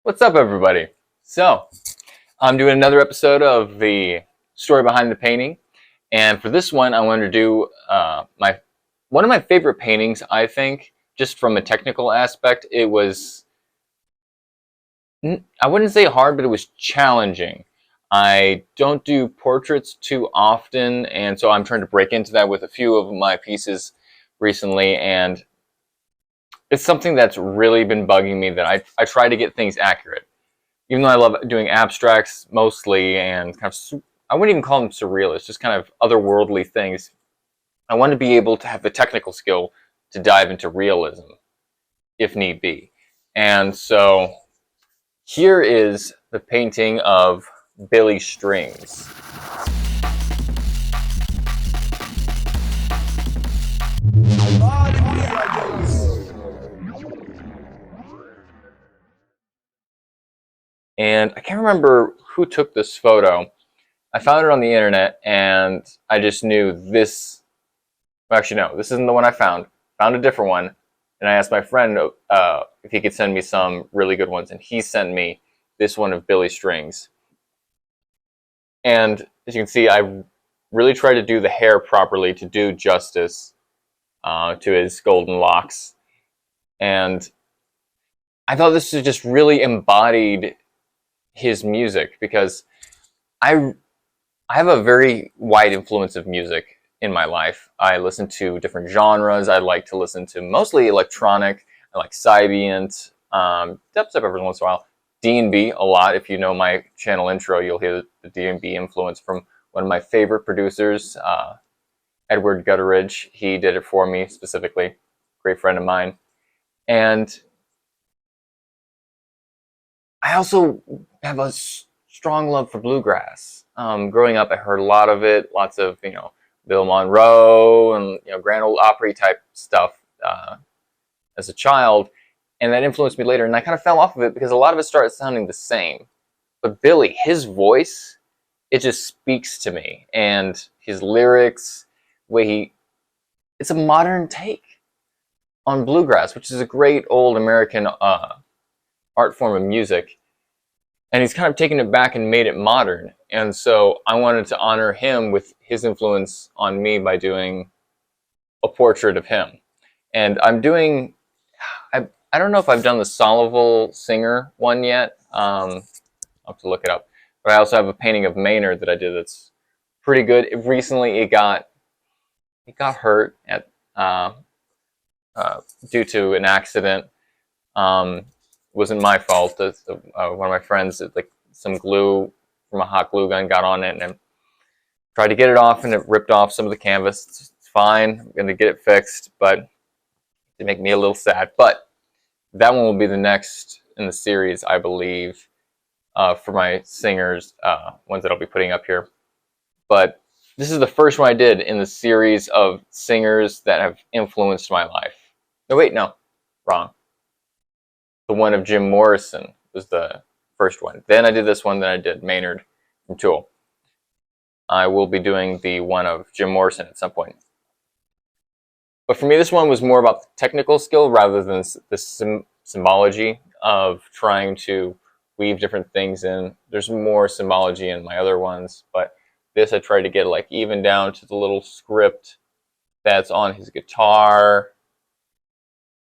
What's up, everybody? So, I'm doing another episode of the story behind the painting, and for this one, I wanted to do my one of my favorite paintings. I think, just from a technical aspect, it was I wouldn't say hard, but it was challenging. I don't do portraits too often, and so I'm trying to break into that with a few of my pieces recently, and it's something that's really been bugging me that I try to get things accurate. Even though I love doing abstracts mostly and kind of, I wouldn't even call them surrealist, just kind of otherworldly things. I want to be able to have the technical skill to dive into realism if need be. And so here is the painting of Billy Strings. And I can't remember who took this photo. I found it on the internet, and I just knew this. Well, actually, no, this isn't the one I found. Found a different one, and I asked my friend if he could send me some really good ones, and he sent me this one of Billy Strings. And as you can see, I really tried to do the hair properly to do justice to his golden locks, and I thought this just really embodied his music because I have a very wide influence of music in my life. I listen to different genres. I like to listen to mostly electronic. I like Sybient, dubstep every once in a while. D&B a lot. If you know my channel intro, you'll hear the D&B influence from one of my favorite producers, Edward Gutteridge. He did it for me specifically. Great friend of mine. And I also have a strong love for bluegrass. Growing up, I heard a lot of it, lots of, Bill Monroe and, Grand Ole Opry type stuff as a child. And that influenced me later. And I kind of fell off of it because a lot of it started sounding the same. But Billy, his voice, it just speaks to me. And his lyrics, the way it's a modern take on bluegrass, which is a great old American art form of music. And he's kind of taken it back and made it modern. And so I wanted to honor him with his influence on me by doing a portrait of him. And I'm doing, I don't know if I've done the Solival Singer one yet. I'll have to look it up. But I also have a painting of Maynard that I did that's pretty good. Recently it got hurt at due to an accident. Wasn't my fault. One of my friends, like some glue from a hot glue gun got on it and tried to get it off, and it ripped off some of the canvas. It's fine. I'm going to get it fixed, but it made me a little sad. But that one will be the next in the series, I believe, for my singers, ones that I'll be putting up here. But this is the first one I did in the series of singers that have influenced my life. No, wait, no. Wrong. The one of Jim Morrison was the first one. Then I did this one, then I did Maynard from Tool. I will be doing the one of Jim Morrison at some point. But for me, this one was more about the technical skill rather than the symbology of trying to weave different things in. There's more symbology in my other ones, but this I tried to get like even down to the little script that's on his guitar.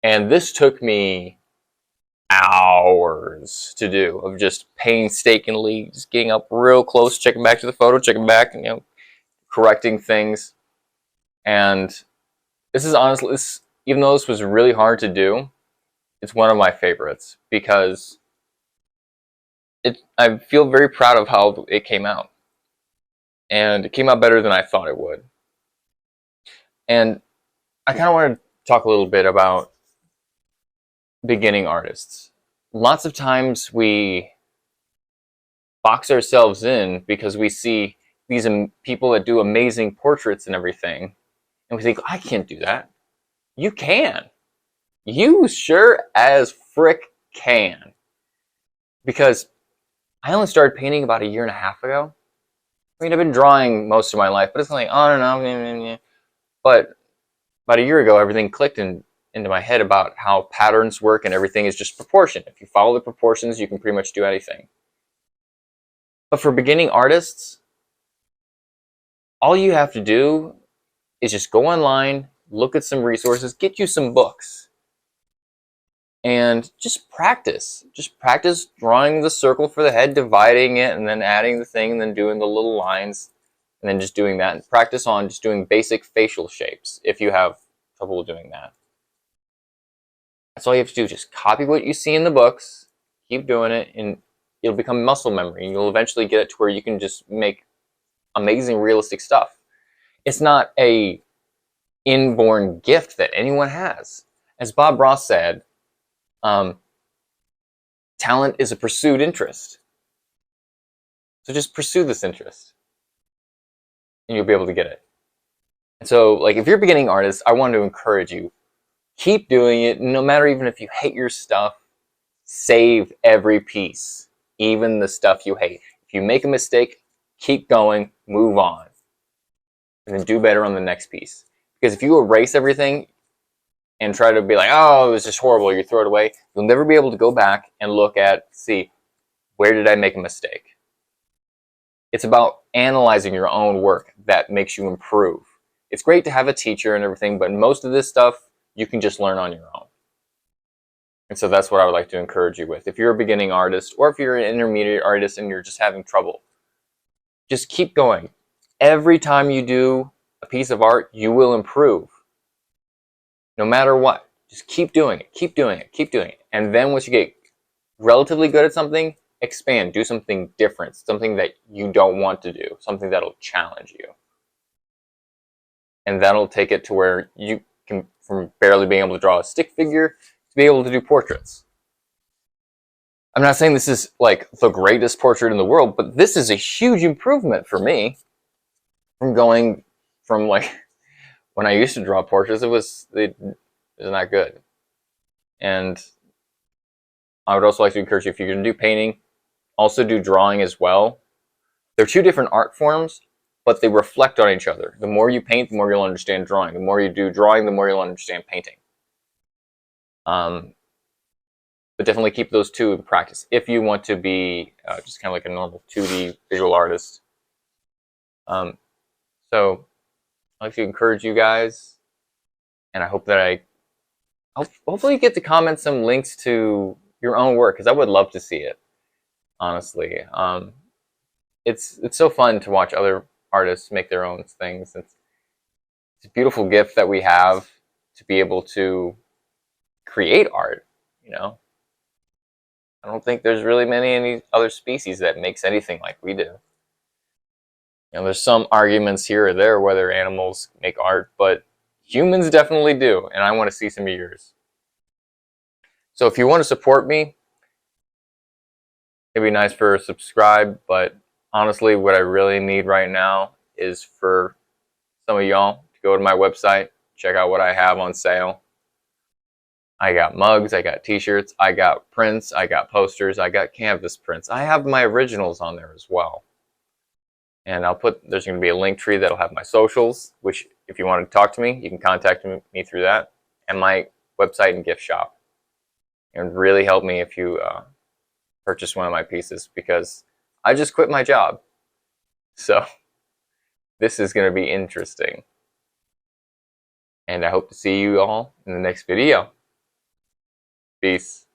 And this took me hours to do of just painstakingly just getting up real close, checking back to the photo, checking back, and correcting things. And this is honestly, even though this was really hard to do, it's one of my favorites because I feel very proud of how it came out. And it came out better than I thought it would. And I kind of want to talk a little bit about beginning artists. Lots of times we box ourselves in because we see these people that do amazing portraits and everything, and we think, I can't do that. You can. You sure as frick can. Because I only started painting about 1.5 years ago. I mean, I've been drawing most of my life, but it's like, I don't know. But about 1 year ago, everything clicked, and into my head about how patterns work and everything is just proportion. If you follow the proportions, you can pretty much do anything. But for beginning artists, all you have to do is just go online, look at some resources, get you some books, and just practice. Just practice drawing the circle for the head, dividing it, and then adding the thing, and then doing the little lines, and then just doing that. And practice on just doing basic facial shapes if you have trouble doing that. That's all you have to do. Just copy what you see in the books, keep doing it, and it'll become muscle memory. And you'll eventually get it to where you can just make amazing realistic stuff. It's not a inborn gift that anyone has. As Bob Ross said, talent is a pursued interest. So just pursue this interest, and you'll be able to get it. And so, like, if you're a beginning artist, I want to encourage you, keep doing it, no matter even if you hate your stuff, save every piece, even the stuff you hate. If you make a mistake, keep going, move on, and then do better on the next piece. Because if you erase everything and try to be like, oh, it was just horrible, you throw it away, you'll never be able to go back and look at, see, where did I make a mistake? It's about analyzing your own work that makes you improve. It's great to have a teacher and everything, but most of this stuff you can just learn on your own. And so that's what I would like to encourage you with. If you're a beginning artist, or if you're an intermediate artist and you're just having trouble, just keep going. Every time you do a piece of art, you will improve. No matter what. Just keep doing it, keep doing it, keep doing it. And then once you get relatively good at something, expand, do something different, something that you don't want to do, something that'll challenge you. And that'll take it to where you can, from barely being able to draw a stick figure, to be able to do portraits. I'm not saying this is like the greatest portrait in the world, but this is a huge improvement for me from going from, like, when I used to draw portraits, it was not good. And I would also like to encourage you, if you're going to do painting, also do drawing as well. They're two different art forms, but they reflect on each other. The more you paint, the more you'll understand drawing. The more you do drawing, the more you'll understand painting. But definitely keep those two in practice if you want to be just kind of like a normal 2D visual artist. So I'd like to encourage you guys, and I hope that hopefully you get to comment some links to your own work, because I would love to see it, honestly. It's so fun to watch other artists make their own things. It's a beautiful gift that we have to be able to create art, you know. I don't think there's really any other species that makes anything like we do. You know, there's some arguments here or there whether animals make art, but humans definitely do, and I want to see some of yours. So if you want to support me, it'd be nice for a subscribe, but honestly, what I really need right now is for some of y'all to go to my website, check out what I have on sale. I got mugs, I got t-shirts, I got prints, I got posters, I got canvas prints. I have my originals on there as well. And there's going to be a link tree that'll have my socials, which if you want to talk to me, you can contact me through that, and my website and gift shop. It would really help me if you purchase one of my pieces, because I just quit my job. So this is going to be interesting. And I hope to see you all in the next video. Peace.